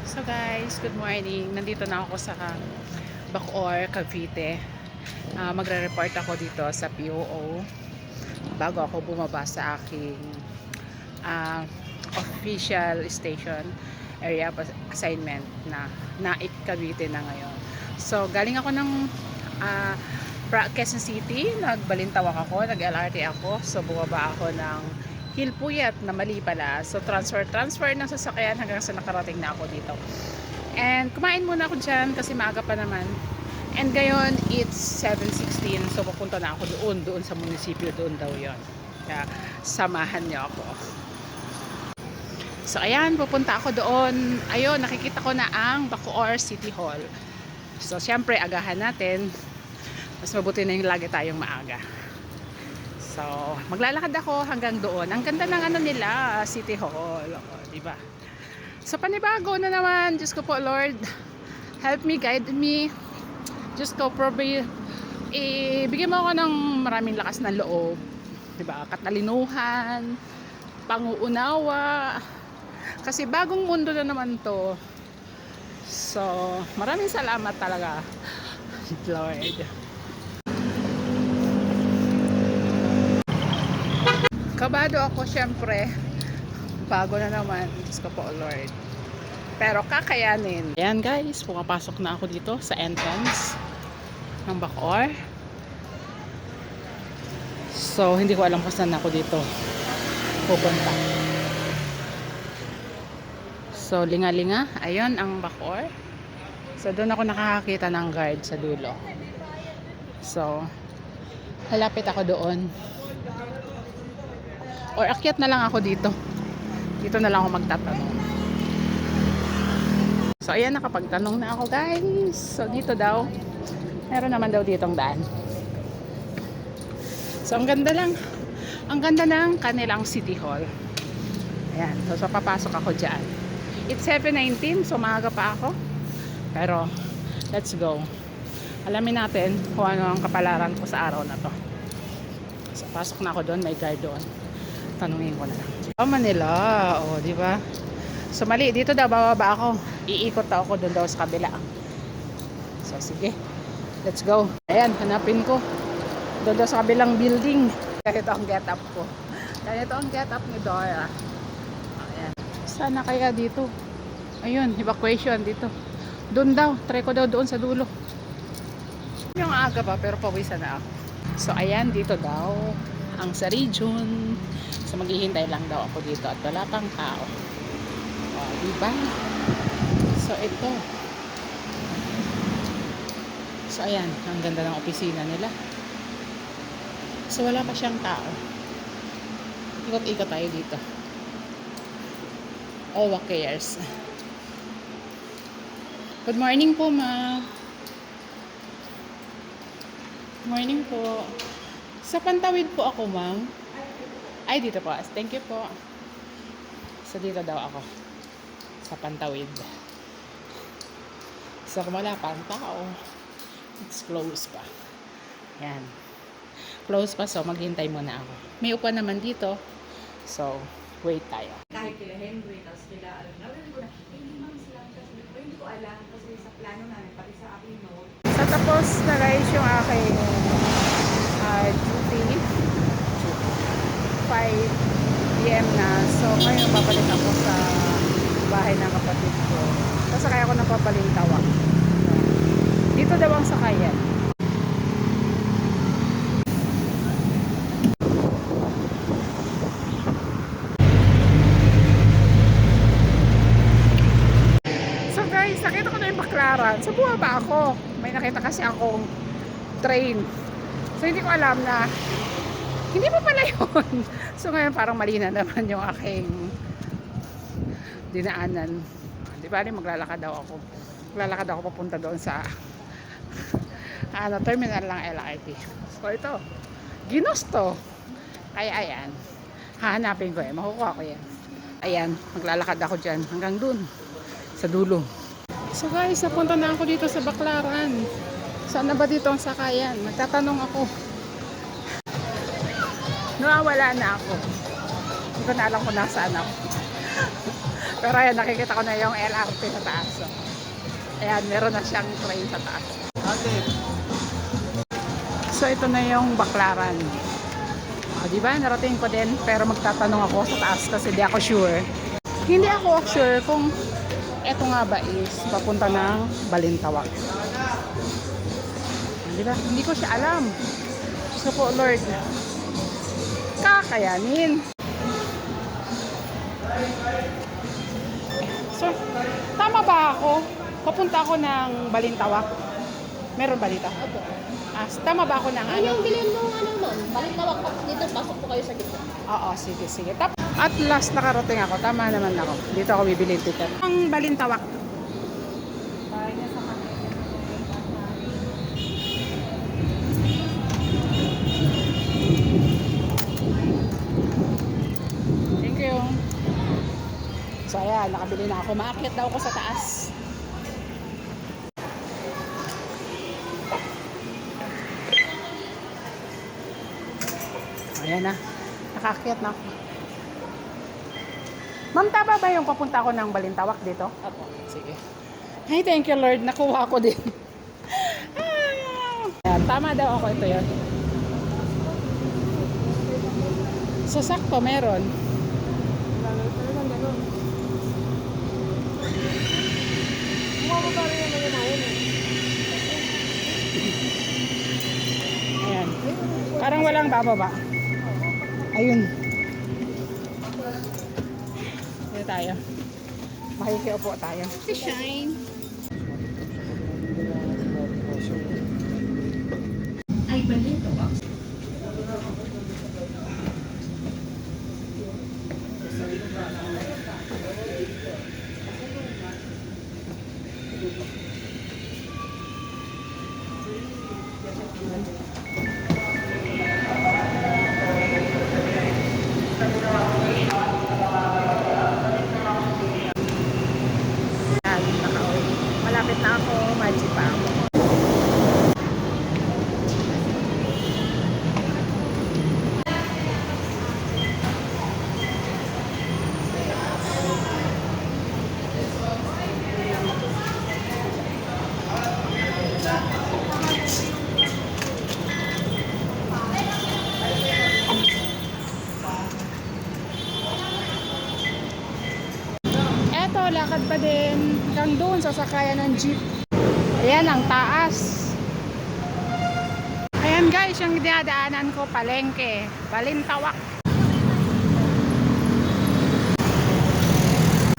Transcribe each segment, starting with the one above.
So guys, good morning. Nandito na ako sa Bacoor, Cavite. Magre-report ako dito sa POO bago ako bumaba sa aking official station area assignment na Naik, Cavite na ngayon. So galing ako ng Quezon City, nagbalintawak ako, nag-LRT ako. So bumaba ako ng Hilpuyat na mali pala. So transfer ng sasakyan hanggang sa nakarating na ako dito. And kumain muna ako dyan kasi maaga pa naman. And ngayon it's 7:16. So pupunta na ako doon sa munisipyo, doon daw yon. Kaya samahan niyo ako. So ayan, pupunta ako doon. Ayun, nakikita ko na ang Bacoor City Hall. So syempre agahan natin. Mas mabuti na yung lagi tayong maaga. So, maglalakad ako hanggang doon. Ang ganda ng ano nila, City Hall. O, diba? So, panibago na naman. Diyos ko po, Lord. Help me, guide me. Diyos ko, probably, bigyan mo ako ng maraming lakas ng loob. Diba? Katalinuhan, panguunawa. Kasi bagong mundo na naman to. So, maraming salamat talaga, Lord. Kabado ako syempre. Bago na naman. Diyos ko po, Lord. Pero kakayanin. Ayan guys, pumapasok na ako dito sa entrance ng Bacoor. So, hindi ko alam kung saan ako dito pupunta. So, linga-linga. Ayun ang Bacoor. So, doon ako nakakakita ng guard sa dulo. So, halapit ako doon. Or akyat na lang ako dito. Dito na lang ako magtatanong. So ayan, nakapagtanong na ako guys. So dito daw, meron naman daw ditong daan. So ang ganda lang. Ang ganda ng kanilang City Hall. Ayan, so papasok ako dyan. It's 7:19, so maaga pa ako. Pero let's go. Alamin natin kung ano ang kapalaran ko sa araw na to. So pasok na ako doon, may guard doon. Tanungin ko na lang. Tama nila. O, di ba? So, mali. Dito daw, bababa ako. Iikot ako doon daw sa kabila. So, sige. Let's go. Ayan, hanapin ko. Doon daw sa kabilang building. Ganito ang get up ko. Ganito ang get up ni Dora. Ayan. Sana kaya dito? Ayun, evacuation dito. Doon daw. Try ko daw doon sa dulo. Yung aga pa, pero pawisan na ako. So, ayan, dito daw ang sa region. So maghihintay lang daw ako dito at wala pang tao. O, diba? So ito. So ayan, ang ganda ng opisina nila. So wala pa siyang tao. Ikot-ikot tayo dito. Oh, who cares? Good morning po, ma. Good morning po. Sa Pantawid po ako, ma'am. Ay, dito po. Thank you po. So, dito daw ako. Sa Pantawid. So, kung wala pa ang tao, it's close pa. Yan. Close pa, so maghintay muna ako. May upa naman dito. So, wait tayo. Kahit kila Henry, tapos kila alam na, hindi ma'am sila kasi hindi ko alam kasi sa plano namin, pati sa aking note. So, tapos na guys yung aking duty. 5 PM na. So, ngayon babalik ako sa bahay ng kapatid ko. Sasakay ako ng Papalintawak. Dito daw ang sakayan. So guys, nakita ko na yung Baklaran. So, bumaba ako. May nakita kasi akong train. So, hindi ko alam na hindi pa pala yun. So ngayon parang mali na naman yung aking dinaanan. Di ba rin maglalakad daw ako. Maglalakad ako papunta doon sa terminal ng LRT. So ito, ginusto. Kaya ayan, hahanapin ko makukuha ko yan. Ayan, maglalakad ako dyan hanggang dun sa dulo. So guys, napunta na ako dito sa Baklaran. Saan na ba dito ang sakayan? Magtatanong ako. Nawawala na ako. Hindi ko na alam kung nasaan ako. Pero ayan, nakikita ko na yung LRT sa taas. So. Ayan, meron na siyang train sa taas. So ito na yung Baclaran. Di ba? Narating ko din. Pero magtatanong ako sa taas kasi di ako sure. Hindi ako sure kung eto nga ba is papunta ng Balintawak. Di ba? Hindi ko siya alam. So po, Lord, kakayanin. So, tama ba ako? Papunta ako ng Balintawak? Meron ba dito? Opo. Tama ba ako ng Ano yung bilhin mo ano ma'am? Balintawak pa dito, pasok po kayo sa gitna. Oo, sige, sige. At last nakarating ako. Tama naman ako. Dito ako bibili ticket. Ang Balintawak. Thank you. So ayan, nakabili na ako. Maakyat daw ako sa taas. Ayan na. Nakakyat na ako. Ma'am, tama ba yung papunta ko ng Balintawak dito? Opo. Sige. Ay, thank you Lord. Nakuha ko din. Ayan, tama daw ako. Ito yun. So, sakto, meron. Ayan. Parang walang bababa. Ayun. Dito tayo. Makikiupo tayo. Shine. Ay, balintawak. Ayan, nakauwi. Malapit na ako. Magic pa ako. Eto, lakad pa din hanggang doon sa sakayan ng jeep. Ayan ang taas. Ayan guys, yung dinadaanan ko, palengke, Balintawak.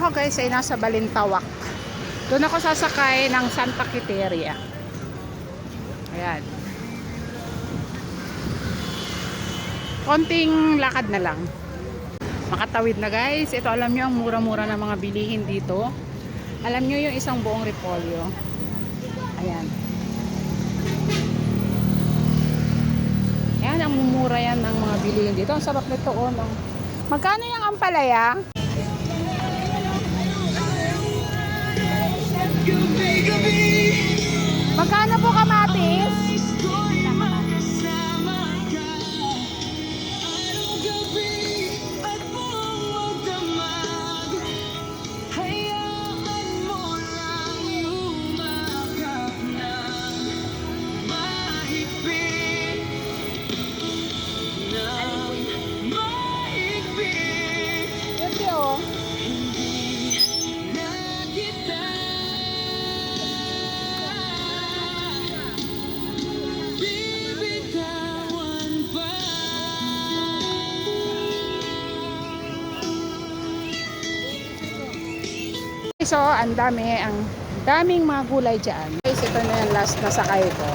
Ako guys ay nasa Balintawak. Doon ako sasakay ng Santa Quiteria. Ayan. Konting lakad na lang. Makatawid na guys. Ito alam nyo ang mura-mura na mga bilihin dito. Alam nyo yung isang buong repolyo. Ayan. Ayan ang mumura yan ng mga bilihin dito. Ang sarap nito oh. No? Magkano yung ampalaya? Magkano po kamatis? Ito oh. So, ang daming mga gulay dyan. Guys, ito na yung last na sakay ko.